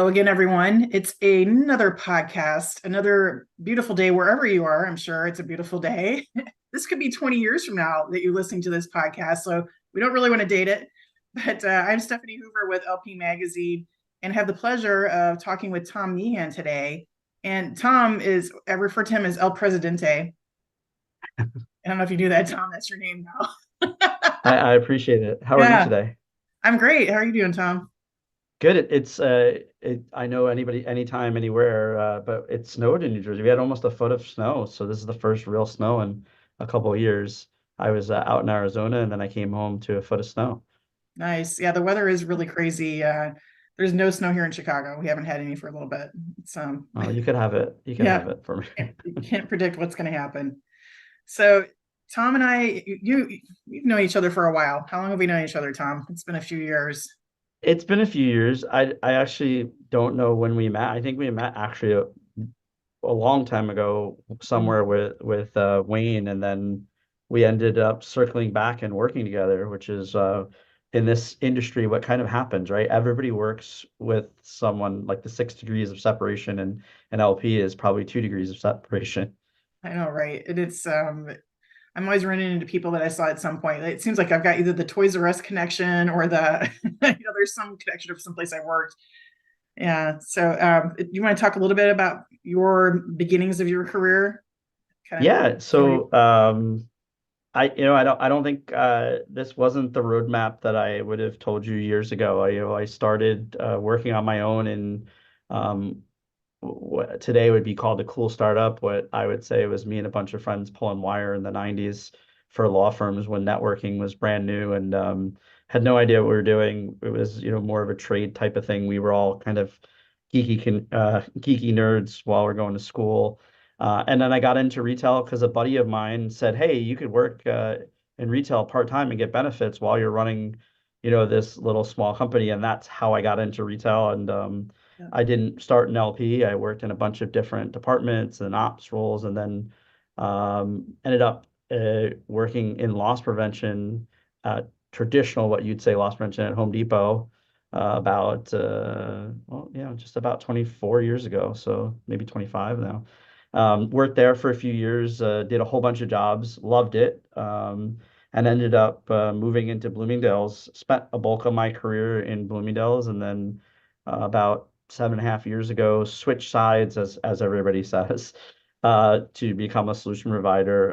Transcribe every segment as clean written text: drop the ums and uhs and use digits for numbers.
Hello again, everyone. It's another podcast, another beautiful day wherever you are. I'm sure it's a beautiful day. This could be 20 years from now that you're listening to this podcast. So we don't really want to date it. But I'm Stefanie Hoover with LP Magazine and have the pleasure of talking with Tom Meehan today. And Tom is, I refer to him as El Presidente. I don't know if you knew that, Tom. That's your name now. I appreciate it. How are you Yeah, today? I'm great. How are you doing, Tom? Good. I know anybody, anytime, anywhere, but it snowed in New Jersey. We had almost a foot of snow, so this is the first real snow in a couple of years. I was out in Arizona, and then I came home to a foot of snow. Nice. Yeah, the weather is really crazy. There's no snow here in Chicago. We haven't had any for a little bit. It's Oh, you could have it. You could have yeah, it for me. you can't predict what's going to happen. So Tom and I, we've known each other for a while. How long have we known each other, Tom? It's been a few years. It's been a few years. I actually don't know when we met. I think we met actually a long time ago somewhere Mhm. with Wayne, and then we ended up circling back and working together, which is in this industry what kind of happens, right? Everybody works with someone like the 6 degrees of separation, and an LP is probably 2 degrees of separation. I know, right? And it's I'm always running into people that I saw at some point. It seems like I've got either the Toys R Us connection or the there's some connection of someplace I worked. Yeah. So you want to talk a little bit about your beginnings of your career? Kind of Yeah, story. so I don't think this wasn't the roadmap that I would have told you years ago. I started working on my own in um, what today would be called a cool startup. What I would say was me and a bunch of friends pulling wire in the 90s for law firms when networking was brand new, and had no idea what we were doing. It was, more of a trade type of thing. We were all kind of geeky nerds while we're going to school. And then I got into retail because a buddy of mine said, "Hey, you could work in retail part-time and get benefits while you're running, this little small company." And that's how I got into retail. And Yeah. I didn't start in LP. I worked in a bunch of different departments and ops roles, and then ended up working in loss prevention, traditional, what you'd say loss prevention at Home Depot, about well, just about 24 years ago, so maybe 25 now. Worked there for a few years, did a whole bunch of jobs, loved it, and ended up moving into Bloomingdale's. Spent a bulk of my career in Bloomingdale's, and then about 7.5 years ago, switched sides, as everybody says, to become a solution provider.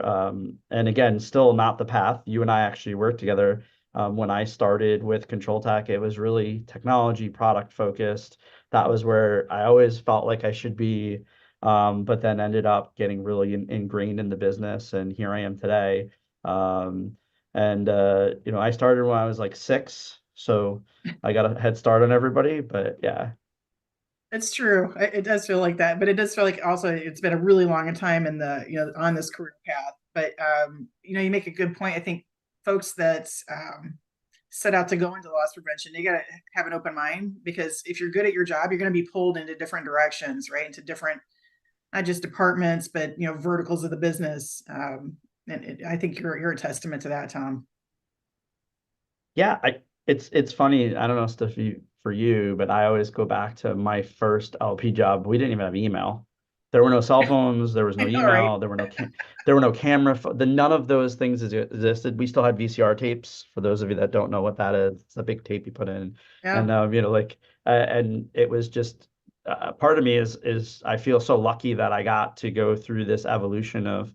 And again, still not the path. You and I actually worked together. When I started with Control Tech, it was really technology product focused. That was where I always felt like I should be, but then ended up getting really ingrained in the business, and here I am today. And I started when I was like 6, so I got a head start on everybody. But yeah, It's true. It does feel like that, but it does feel like also it's been a really long time in the on this career path. But you make a good point. I think folks that set out to go into loss prevention, they got to have an open mind because if you're good at your job, you're going to be pulled into different directions, right? Into different not just departments, but verticals of the business. And I think you're a testament to that, Tom. yeah, it's funny. I don't know stuff for you, but I always go back to my first LP job. We didn't even have email. There were no cell phones. There was no All right. email. There were no camera. None of those things existed. We still had VCR tapes. For those of you that don't know what that is, it's a big tape you put in, Yeah. and and it was just part of me is I feel so lucky that I got to go through this evolution of,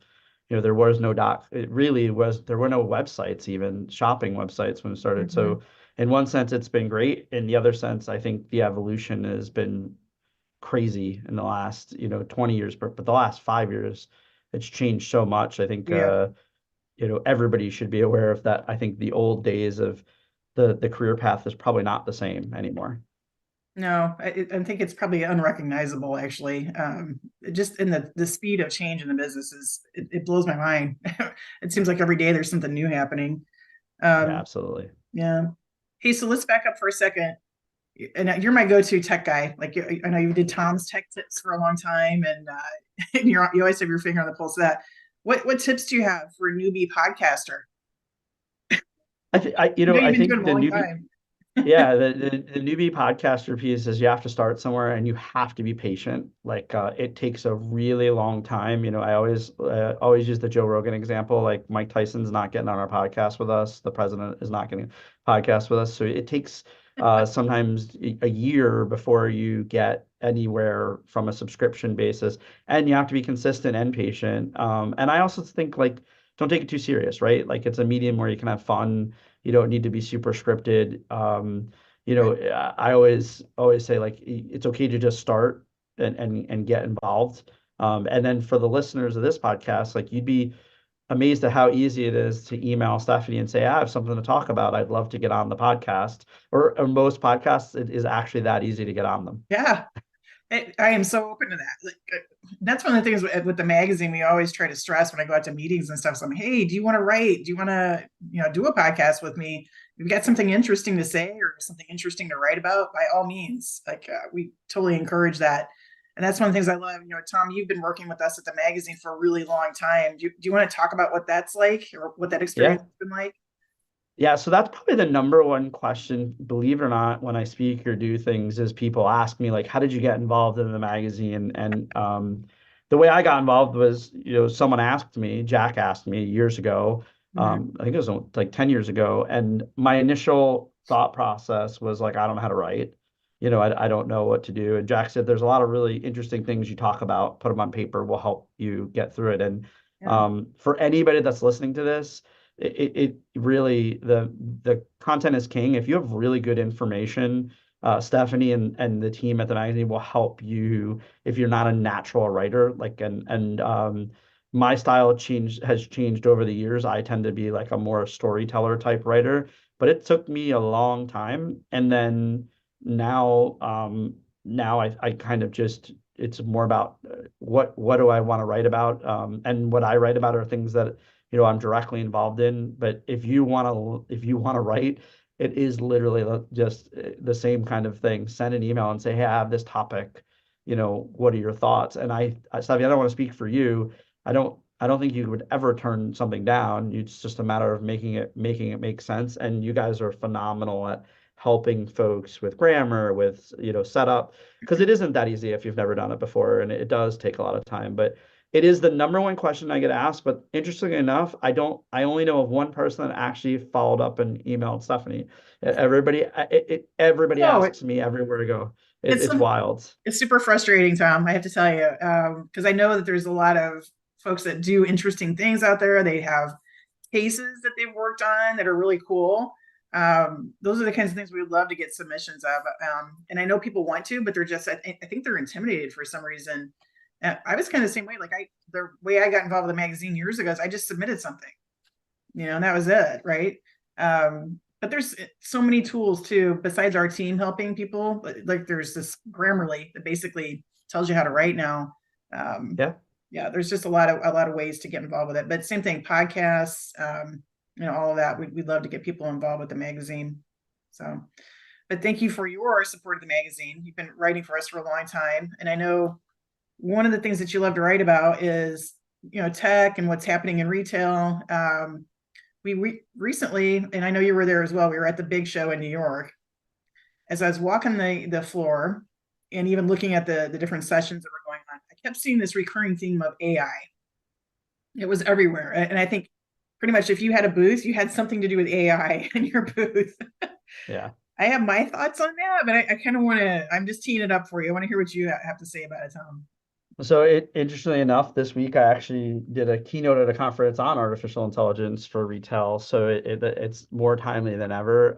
there was no doc. It really was, there were no websites, even shopping websites when it started. Hmm. So in one sense, it's been great. In the other sense, I think the evolution has been crazy in the last, 20 years, but the last 5 years, it's changed so much. I think, Yeah. everybody should be aware of that. I think the old days of the career path is probably not the same anymore. No, I think it's probably unrecognizable, actually. Just in the speed of change in the business it blows my mind. It seems like every day there's something new happening. Yeah, Um, absolutely. yeah. Hey, so let's back up for a second. And you're my go-to tech guy. Like I know you did Tom's tech tips for a long time, and and you always have your finger on the pulse of that. What tips do you have for a newbie podcaster? I think I know you've I been doing think it a the long newbie time. Yeah, the newbie podcaster piece is you have to start somewhere and you have to be patient. Like it takes a really long time. I always use the Joe Rogan example. Like Mike Tyson's not getting on our podcast with us. The president is not getting a podcast with us. So it takes sometimes a year before you get anywhere from a subscription basis, and you have to be consistent and patient. And I also think like don't take it too serious, right? Like it's a medium where you can have fun. You don't need to be super scripted. I always say like it's okay to just start and get involved. And then for the listeners of this podcast, like you'd be amazed at how easy it is to email Stefanie and say, I have something to talk about. I'd love to get on the podcast. Or most podcasts, it is actually that easy to get on them. Yeah, I am so open to that. Like, that's one of the things with the magazine we always try to stress when I go out to meetings and stuff. So I'm, hey, do you want to write? Do you want to, do a podcast with me? If you've got something interesting to say or something interesting to write about, by all means, like we totally encourage that. And that's one of the things I love. Tom, you've been working with us at the magazine for a really long time. Do you want to talk about what that's like or what that experience Yeah. has been like? Yeah, so that's probably the number one question, believe it or not, when I speak or do things is people ask me like, how did you get involved in the magazine? And the way I got involved was, someone asked me, Jack asked me years ago, Mhm. I think it was like 10 years ago, and my initial thought process was like, I don't know how to write. I don't know what to do. And Jack said, there's a lot of really interesting things you talk about, put them on paper, will help you get through it. And Yeah. for anybody that's listening to this, it really the content is king. If you have really good information, Stefanie and the team at the magazine will help you if you're not a natural writer. Like and my style has changed over the years. I tend to be like a more storyteller type writer, but it took me a long time. And then now I kind of just it's more about what do I want to write about, and what I write about are things that I'm directly involved in. But if you want to write, it is literally just the same kind of thing. Send an email and say, hey, I have this topic. What are your thoughts? And Savi, I don't want to speak for you. I don't think you would ever turn something down. It's just a matter of making it make sense. And you guys are phenomenal at helping folks with grammar, with setup, because it isn't that easy if you've never done it before, and it does take a lot of time. But it is the number one question I get asked, but interestingly enough, I only know of one person that actually followed up and emailed Stefanie. Everybody Oh, asks me everywhere I go. it's It's some, wild. it's super frustrating, Tom. I have to tell you, because I know that there's a lot of folks that do interesting things out there. They have cases that they've worked on that are really cool. Those are the kinds of things we would love to get submissions of. And I know people want to, but I think they're intimidated for some reason. I was kind of the same way. Like the way I got involved with the magazine years ago is I just submitted something, and that was it, right? But there's so many tools too, besides our team helping people. Like there's this Grammarly that basically tells you how to write now. Um, Yeah. yeah, there's just a lot of ways to get involved with it. But same thing, podcasts, all of that. We'd love to get people involved with the magazine. So, but thank you for your support of the magazine. You've been writing for us for a long time, and I know one of the things that you love to write about is tech and what's happening in retail. We recently, and I know you were there as well. We were at the big show in New York. As I was walking the floor and even looking at the different sessions that were going on, I kept seeing this recurring theme of AI. It was everywhere, and I think pretty much if you had a booth, you had something to do with AI in your booth. Yeah. I have my thoughts on that, but I kind of want to. I'm just teeing it up for you. I want to hear what you have to say about it, Tom. So interestingly enough, this week I actually did a keynote at a conference on artificial intelligence for retail. So it's more timely than ever.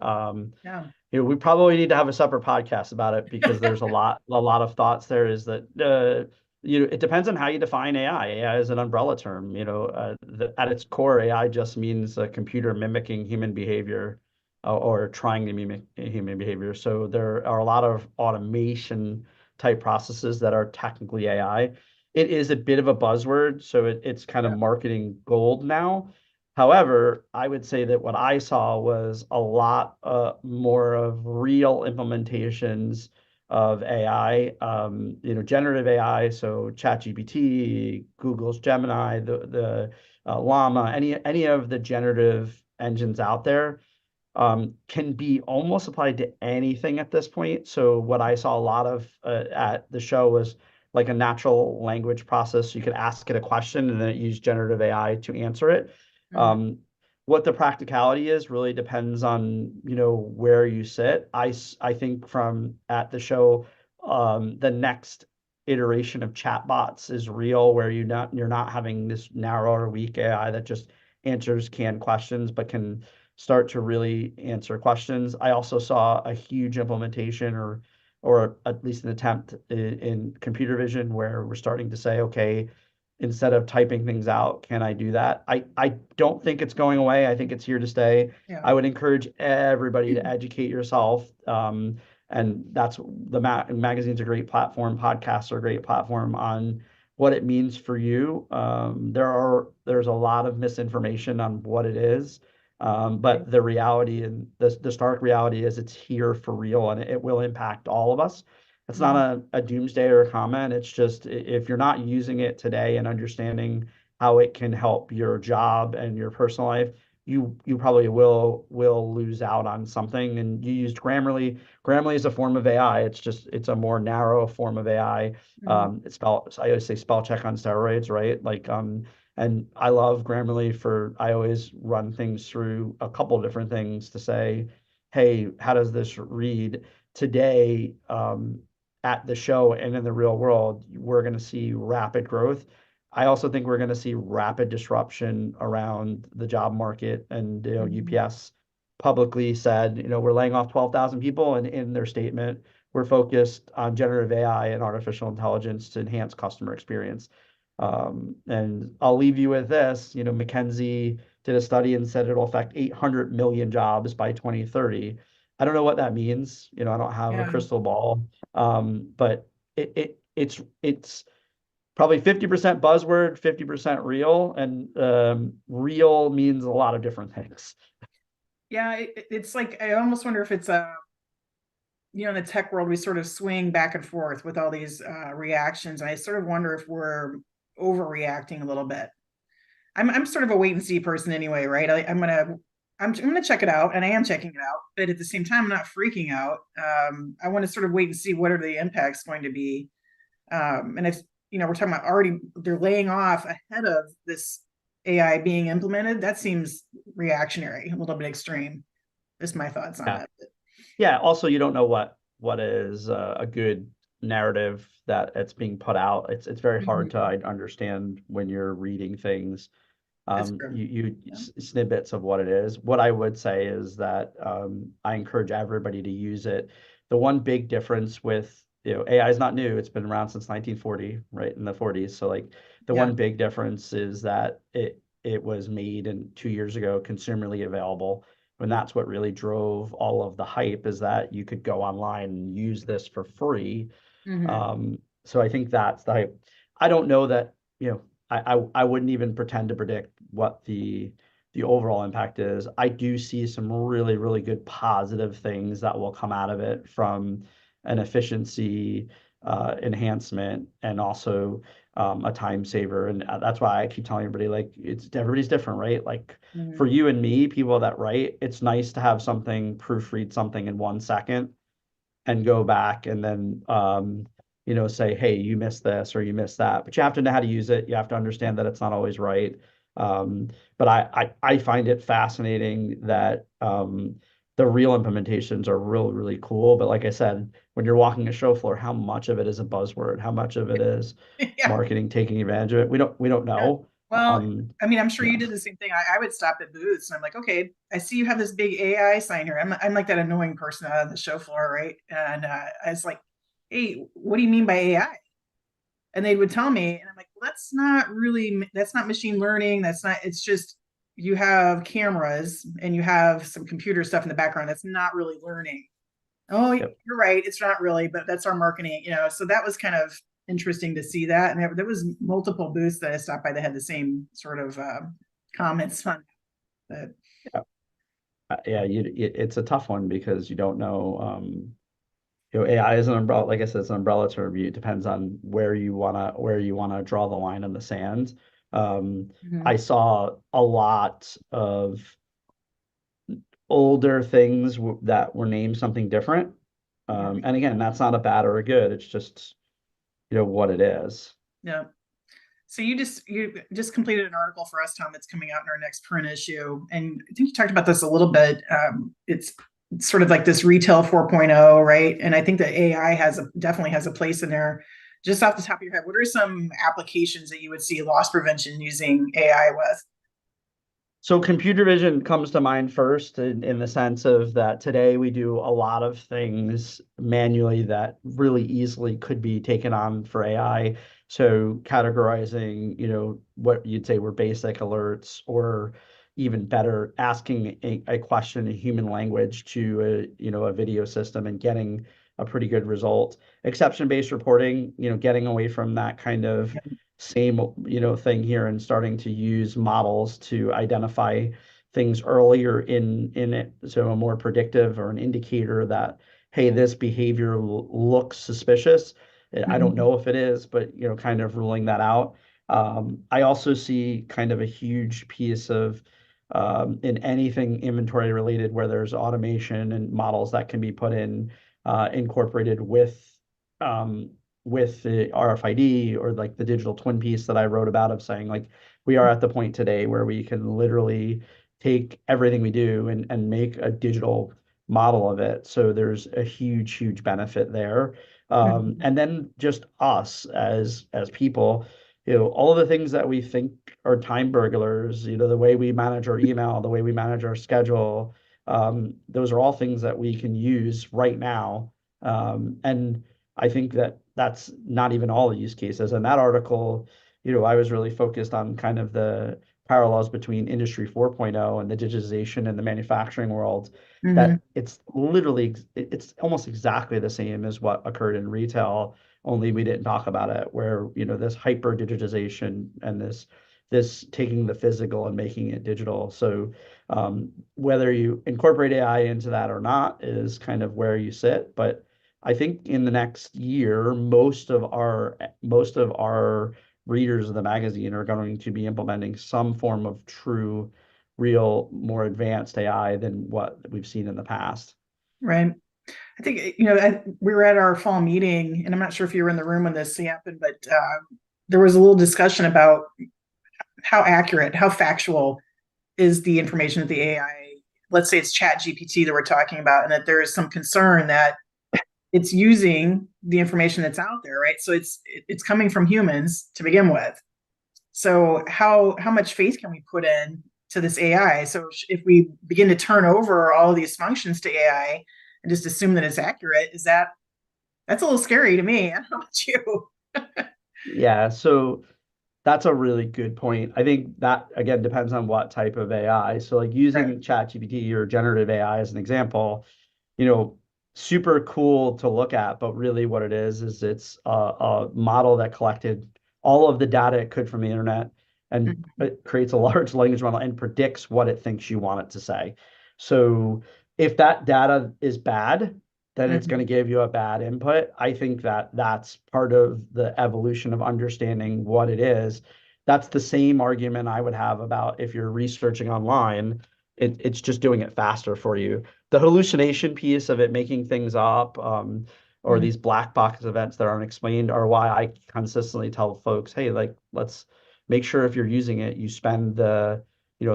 Yeah. We probably need to have a separate podcast about it because there's a lot of thoughts there. Is that it depends on how you define AI. AI is an umbrella term. At its core, AI just means a computer mimicking human behavior, or trying to mimic human behavior. So there are a lot of automation type processes that are technically AI. It is a bit of a buzzword, so it's kind of Yeah. marketing gold now. However, I would say that what I saw was a lot more of real implementations of AI, generative AI, so ChatGPT, Google's Gemini, the Llama, any of the generative engines out there. can be almost applied to anything at this point. So what I saw a lot of at the show was like a natural language process. You could ask it a question and then it used generative AI to answer it. Mhm. Um, what the practicality is really depends on, where you sit. I think from at the show, the next iteration of chatbots is real, where you're not having this narrow or weak AI that just answers canned questions, but can start to really answer questions. I also saw a huge implementation or at least an attempt in computer vision where we're starting to say, okay, instead of typing things out, can I do that? I don't think it's going away. I think it's here to stay. Yeah. I would encourage everybody to educate yourself. And that's magazine's a great platform. Podcasts are a great platform on what it means for you. There's a lot of misinformation on what it is. But the reality and the stark reality is it's here for real and it will impact all of us. It's not Mhm. a doomsday or a comment. It's just if you're not using it today and understanding how it can help your job and your personal life, you probably will lose out on something. And you used Grammarly. Grammarly is a form of AI. It's a more narrow form of AI. Mhm. I always say spell check on steroids, right? And I love Grammarly I always run things through a couple of different things to say, hey, how does this read today? At the show and in the real world, we're going to see rapid growth. I also think we're going to see rapid disruption around the job market. And Mhm. UPS publicly said, we're laying off 12,000 people, and in their statement, we're focused on generative AI and artificial intelligence to enhance customer experience. And I'll leave you with this. McKinsey did a study and said it'll affect 800 million jobs by 2030. I don't know what that means. I don't have a Yeah. crystal ball. But it's probably 50% buzzword, 50% real, and real means a lot of different things. Yeah. It's like, I almost wonder if it's in the tech world, we sort of swing back and forth with all these reactions. And I sort of wonder if we're overreacting a little bit. I'm sort of a wait and see person anyway, right? I'm gonna check it out, and I am checking it out, but at the same time, I'm not freaking out. I want to sort of wait and see what are the impacts going to be. And if we're talking about already they're laying off ahead of this AI being implemented, that seems reactionary, a little bit extreme. Just my thoughts on Yeah. it. Yeah. Also, you don't know what is a good narrative that it's being put out. It's very hard to Mhm. understand when you're reading things. That's true. Yeah. Snippets of what it is. What I would say is that I encourage everybody to use it. The one big difference with AI is not new. It's been around since 1940, right in the 40s. So like the Yeah. one big difference is that it was made in 2 years ago, consumerly available. And that's what really drove all of the hype is that you could go online and use this for free. Hmm. So I think that's the hype. I don't know that, I wouldn't even pretend to predict what the overall impact is. I do see some really, really good positive things that will come out of it from an efficiency enhancement and also a time saver. And that's why I keep telling everybody like everybody's different, right? Like for Hmm. you and me, people that write, it's nice to have something proofread something in 1 second and go back and then say, hey, you missed this or you missed that. But you have to know how to use it. You have to understand that it's not always right. Um, but I find it fascinating that the real implementations are really, really cool. But like I said, when you're walking a show floor, how much of it is a buzzword? How much of it is Yeah. marketing taking advantage of it? We don't Yeah. know. Well, Um, I mean, I'm sure you you know, did the same thing. I would stop at booths and I'm like, okay, I see you have this big AI sign here. I'm like that annoying person out on the show floor, right? And I was like, hey, what do you mean by AI? And they would tell me, and I'm like, well, that's not machine learning. It's just you have cameras and you have some computer stuff in the background. That's not really learning. Oh, yep. you're right. It's not really, but that's our marketing. So that was kind of interesting to see that. And there was multiple booths that I stopped by that had the same sort of comments on that. Yeah, it's a tough one because you don't know. AI is an umbrella. Like I said, it's an umbrella term. It depends on where you wanna draw the line in the sand. Um, Mhm. I saw a lot of older things that were named something different. Yeah. And again, that's not a bad or a good. It's just, what it is. Yeah. So you just completed an article for us, Tom, that's coming out in our next print issue, and I think you talked about this a little bit. It's sort of like this retail 4.0, right? And I think that AI definitely has a place in there. Just off the top of your head, what are some applications that you would see loss prevention using AI with? So computer vision comes to mind first in the sense of that today we do a lot of things manually that really easily could be taken on for AI. So categorizing, what you'd say were basic alerts, or even better, asking a question in human language to a video system and getting a pretty good result. Exception-based reporting, getting away from that kind of same thing here and starting to use models to identify things earlier in it, so a more predictive or an indicator that, hey, this behavior looks suspicious. I don't Mhm. know if it is, but kind of ruling that out. I also see kind of a huge piece of in anything inventory related where there's automation and models that can be put in, incorporated um, with the RFID, or like the digital twin piece that I wrote about, of saying, like, we are at the point today where we can literally take everything we do and make a digital model of it. So there's a huge, huge benefit there. Mhm. And then just us as people, all of the things that we think are time burglars, the way we manage our email, the way we manage our schedule, those are all things that we can use right now. And I think that that's not even all the use cases. And that article, I was really focused on kind of the parallels between Industry 4.0 and the digitization in the manufacturing world, Mhm. that it's almost exactly the same as what occurred in retail, only we didn't talk about it, where, this hyper digitization and this taking the physical and making it digital. So whether you incorporate AI into that or not is kind of where you sit. But I think in the next year, most of our readers of the magazine are going to be implementing some form of true, real, more advanced AI than what we've seen in the past. Right. I think, we were at our fall meeting, and I'm not sure if you were in the room when this happened, but there was a little discussion about how accurate, how factual is the information that the AI, let's say it's Chat GPT that we're talking about, and that there is some concern that it's using the information that's out there, right? So it's coming from humans to begin with. So how much faith can we put in to this AI? So if we begin to turn over all of these functions to AI and just assume that it's accurate, that's a little scary to me. I don't know about you. Yeah, so that's a really good point. I think that again depends on what type of AI. So like Right. using ChatGPT or generative AI as an example, you know, super cool to look at, but really what it is it's a model that collected all of the data it could from the internet, and Mhm. it creates a large language model and predicts what it thinks you want it to say. So if that data is bad, then it's going to Mhm. give you a bad input. I think that that's part of the evolution of understanding what it is. That's the same argument I would have about if you're researching online, it's just doing it faster for you. The hallucination piece of it making things up, or Mhm. these black box events that aren't explained, are why I consistently tell folks, hey, like, let's make sure if you're using it, you spend the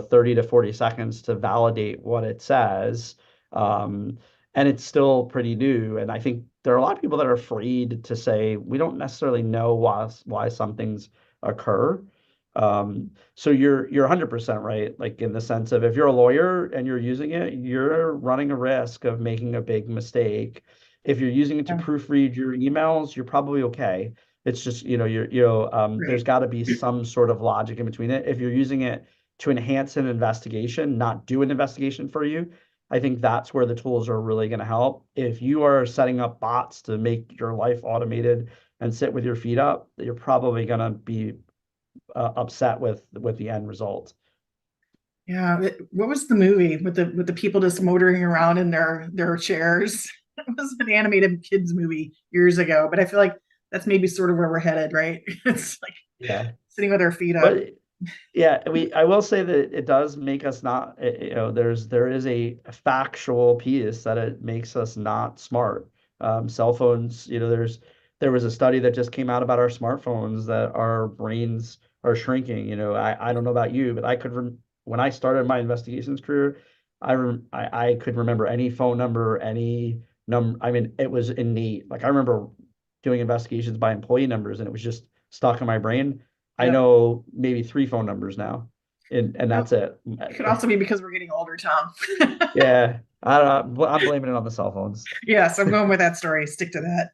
30 to 40 seconds to validate what it says. Um, and it's still pretty new. And I think there are a lot of people that are afraid to say we don't necessarily know why some things occur. So you're 100% right, like in the sense of if you're a lawyer and you're using it, you're running a risk of making a big mistake. If you're using it to Yeah. proofread your emails, you're probably okay. It's just, there's Right. got to be some sort of logic in between it. If you're using it to enhance an investigation, not do an investigation for you, I think that's where the tools are really going to help. If you are setting up bots to make your life automated and sit with your feet up, you're probably going to be upset with the end result. Yeah. What was the movie with the people just motoring around in their chairs? It was an animated kids movie years ago, but I feel like that's maybe sort of where we're headed, right? It's like Yeah. sitting with our feet But up. Yeah, I will say that it does make us not, there is a factual piece that it makes us not smart. Cell phones, there was a study that just came out about our smartphones that our brains are shrinking. I don't know about you, but when I started my investigations career, I could remember any phone number, any number. I mean, it was innate. Like I remember doing investigations by employee numbers, and it was just stuck in my brain. I Yep. know maybe three phone numbers now, and Well, that's it. it could also be because we're getting older, Tom. Yeah, I don't know. I'm blaming it on the cell phones. Yes, I'm going with that story. Stick to that.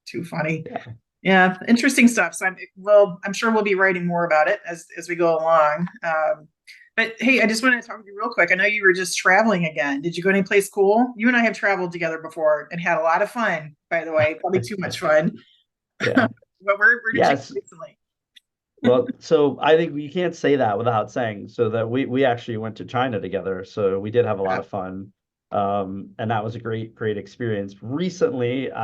Too funny. Yeah, Yeah, interesting stuff. So I'm sure we'll be writing more about it as we go along. But hey, I just wanted to talk with you real quick. I know you were just traveling again. Did you go any place cool? You and I have traveled together before and had a lot of fun, by the way. Probably too much fun. yeah, But where did you go yes. recently? Well, so I think you can't say that without saying so that we actually went to China together. So we did have a lot Yeah. of fun, and that was a great experience. Recently, so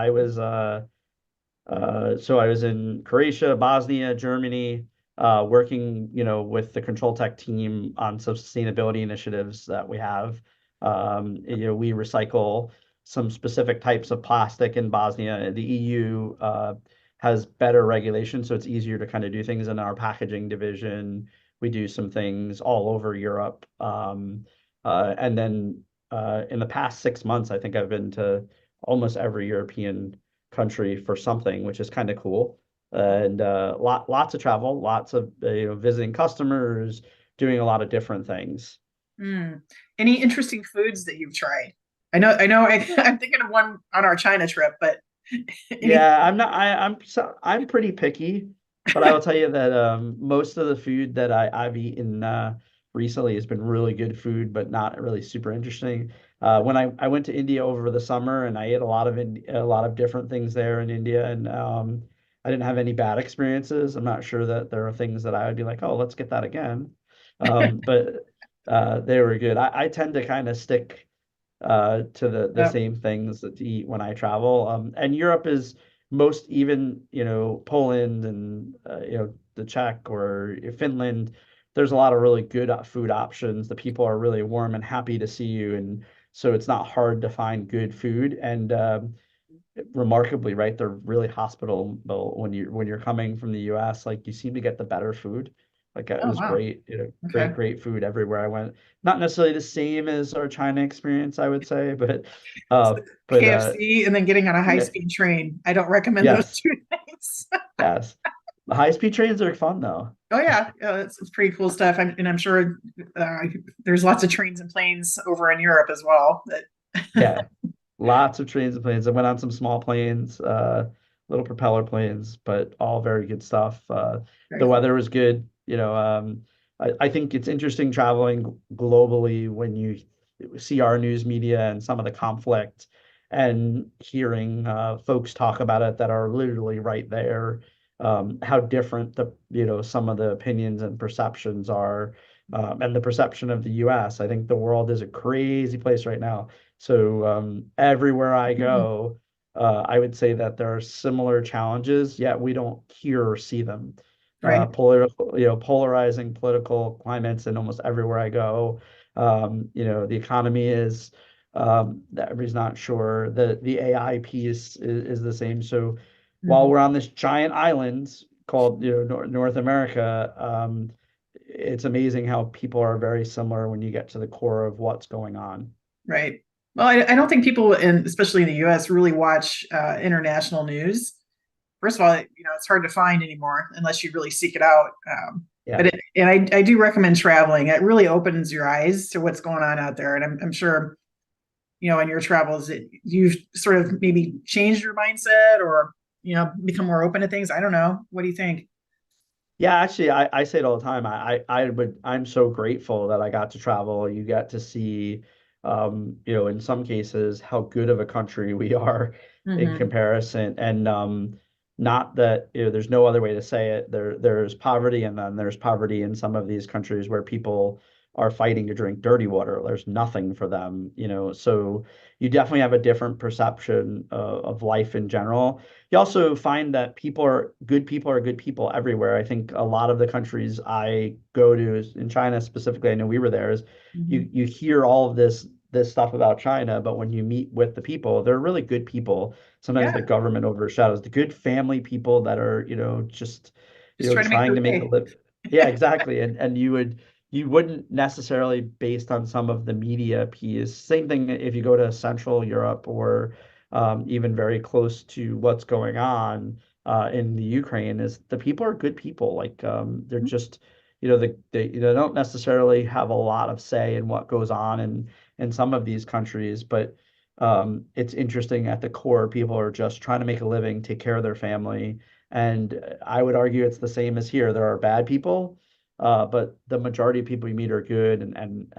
I was in Croatia, Bosnia, Germany, working, with the control tech team on some sustainability initiatives that we have. We recycle some specific types of plastic in Bosnia. The EU has better regulation, so it's easier to kind of do things in our packaging division. We do some things all over Europe. And then in the past 6 months, I think I've been to almost every European country for something, which is kind of cool. And lots of travel, lots of visiting customers, doing a lot of different things. Mm. Any interesting foods that you've tried? I'm thinking of one on our China trip, but anything? Yeah, I'm not. I'm pretty picky, but I will tell you that most of the food that I've eaten recently has been really good food, but not really super interesting. When I went to India over the summer and I ate a lot of different things there in India, and I didn't have any bad experiences. I'm not sure that there are things that I would be like, oh, let's get that again. But they were good. I tend to kind of stick to the Yep. same things that to eat when I travel. And Europe is most even, Poland and the Czech or Finland. There's a lot of really good food options. The people are really warm and happy to see you, and so it's not hard to find good food. And remarkably, right, they're really hospitable when you're coming from the US. Like you seem to get the better food. Like it Oh was wow. great, Okay. great food everywhere I went. Not necessarily the same as our China experience, I would say, but uh, but KFC and then getting on a high yeah, speed train. I don't recommend those yes, two things. yes. The high speed trains are fun though. Oh yeah, it's pretty cool stuff. And I'm sure uh, there's lots of trains and planes over in Europe as well. Yeah, lots of trains and planes. I went on some small planes, little propeller planes, but all very good stuff. Very The cool. weather was good. I think it's interesting traveling globally when you see our news media and some of the conflict and hearing folks talk about it that are literally right there. How different some of the opinions and perceptions are, and the perception of the U.S. I think the world is a crazy place right now. So everywhere I Mhm. go, I would say that there are similar challenges, yet we don't hear or see them. Right. Polarizing political climates in almost everywhere I go. The economy is that everybody's not sure. The AI piece is the same. So while Mhm. we're on this giant island called North America, it's amazing how people are very similar when you get to the core of what's going on. Right. Well, I don't think people especially in the U.S., really watch international news. First of all, it's hard to find anymore unless you really seek it out. Yeah. And I do recommend traveling. It really opens your eyes to what's going on out there. And I'm sure, in your travels, you've sort of maybe changed your mindset or, become more open to things. I don't know. What do you think? Yeah, actually, I say it all the time. I'm so grateful that I got to travel. You get to see, in some cases, how good of a country we are in Hmm. comparison. And not that, there's no other way to say it. There's poverty, and then there's poverty in some of these countries where people are fighting to drink dirty water. There's nothing for them, so you definitely have a different perception of life in general. You also find that people are good people everywhere. I think a lot of the countries I go to in China specifically, I know we were there, is Mhm. you hear all of this stuff about China, but when you meet with the people, they're really good people. Sometimes the Yeah, government overshadows the good family people that are, just, just try to make trying their to make a day. live. Yeah, exactly. And you wouldn't necessarily, based on some of the media piece. Same thing if you go to Central Europe or even very close to what's going on in the Ukraine, is the people are good people. Like they're just, they don't necessarily have a lot of say in what goes on in some of these countries, but it's interesting at the core, people are just trying to make a living, take care of their family. And I would argue it's the same as here. There are bad people, but the majority of people you meet are good and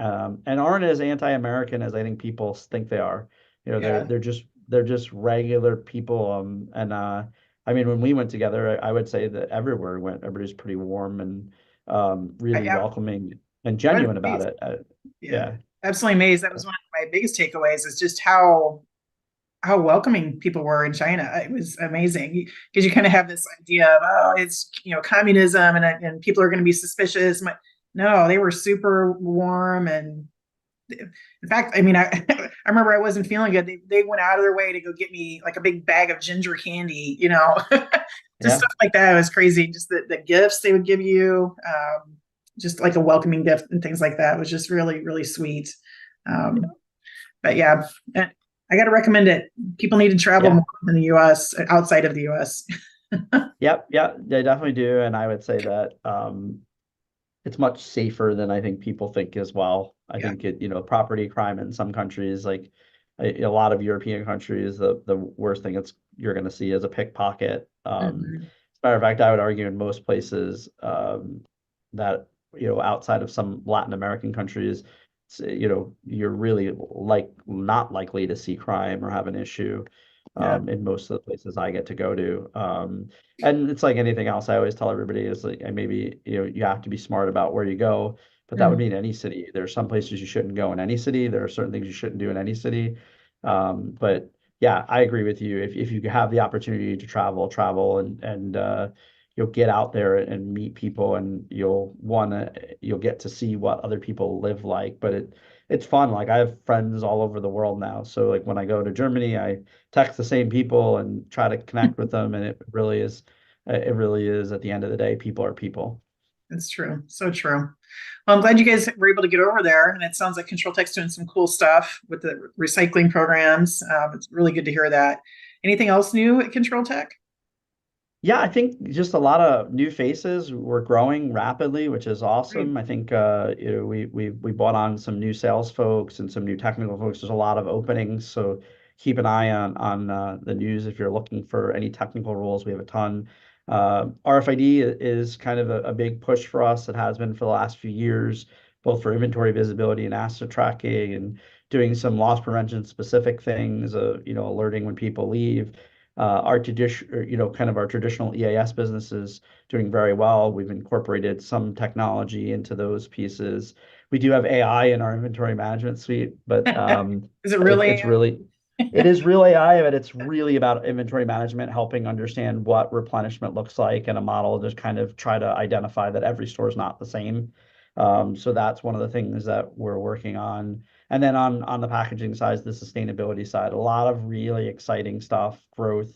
aren't as anti-American as I think people think they are. Yeah, They're just regular people. And I mean, when we went together, I would say that everywhere we went, everybody's pretty warm and really yeah. welcoming and I was genuine about amazed. it. Yeah, Yeah, absolutely amazed. That was one of my biggest takeaways is just how welcoming people were in China. It was amazing because you kind of have this idea of, oh, it's communism and people are going to be suspicious. No, they were super warm, and in fact, I mean, I remember I wasn't feeling good. They went out of their way to go get me like a big bag of ginger candy, just yeah. stuff like that. It was crazy. Just the gifts they would give you, just like a welcoming gift and things like that was just really, really sweet. Um, but yeah, I got to recommend it. People need to travel Yeah. more in the U.S., outside of the U.S. Yep. Yeah, they definitely do. And I would say that it's much safer than I think people think as well. I Yeah. think property crime in some countries, like a lot of European countries, the worst thing you're going to see is a pickpocket. Mhm. As a matter of fact, I would argue in most places that outside of some Latin American countries, you're really not likely to see crime or have an issue Yeah. in most of the places I get to go to. And it's like anything else. I always tell everybody is like, and maybe you have to be smart about where you go, but that would Mhm. mean any city. There are some places you shouldn't go in any city. There are certain things you shouldn't do in any city. But yeah, I agree with you. If you have the opportunity to travel and you'll get out there and meet people, and you'll get to see what other people live like. But it's fun. Like I have friends all over the world now. So like when I go to Germany, I text the same people and try to connect with them, and it really is at the end of the day, people are people. It's true. So true. Well, I'm glad you guys were able to get over there. And it sounds like Control Tech's doing some cool stuff with the recycling programs. It's really good to hear that. Anything else new at Control Tech? Yeah, I think just a lot of new faces. We're growing rapidly, which is Great. awesome. I think we brought on some new sales folks and some new technical folks. There's a lot of openings, so keep an eye on the news if you're looking for any technical roles. We have a ton. RFID is kind of a big push for us. It has been for the last few years, both for inventory visibility and asset tracking, and doing some loss prevention specific things. Alerting when people leave. Our tradition, kind of our traditional EAS business is doing very well. We've incorporated some technology into those pieces. We do have AI in our inventory management suite, but Is it it, really? it's really, it is real AI, but it's really about inventory management, helping understand what replenishment looks like, and a model just kind of try to identify that every store is not the same. So that's one of the things that we're working on. And then on the packaging side, the sustainability side, a lot of really exciting stuff, growth,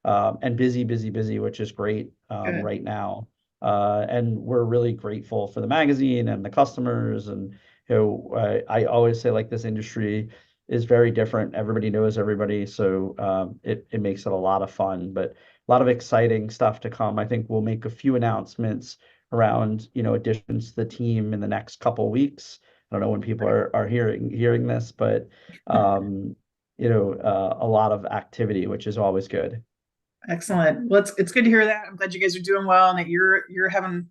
and busy, busy, busy, which is great Good. right now. And we're really grateful for the magazine and the customers. And I always say like this industry is very different. Everybody knows everybody, so it makes it a lot of fun. But a lot of exciting stuff to come. I think we'll make a few announcements around additions to the team in the next couple weeks. I don't know when people are hearing this, but a lot of activity, which is always good. Excellent. Well, it's good to hear that. I'm glad you guys are doing well and that you're having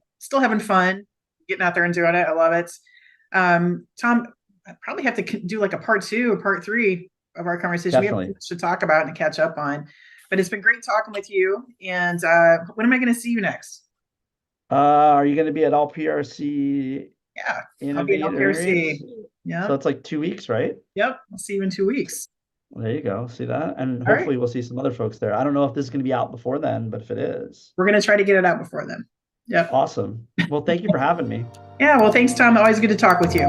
fun getting out there and doing it. I love it. Tom, I probably have to do like a part two or part three of our conversation. We have so Definitely. much to talk about and catch up on, but it's been great talking with you. And when am I going to see you next? Are you going to be at LPRC? Yeah, I'll be in Innovators. LPRC. Yeah. So it's like 2 weeks, right? Yep. I'll see you in 2 weeks. There you go. See that? And All right. hopefully we'll see some other folks there. I don't know if this is going to be out before then, but if it is, We're going to try to get it out before then. Yep. awesome. Well, thank you for having me. Yeah. Well, thanks, Tom. Always good to talk with you.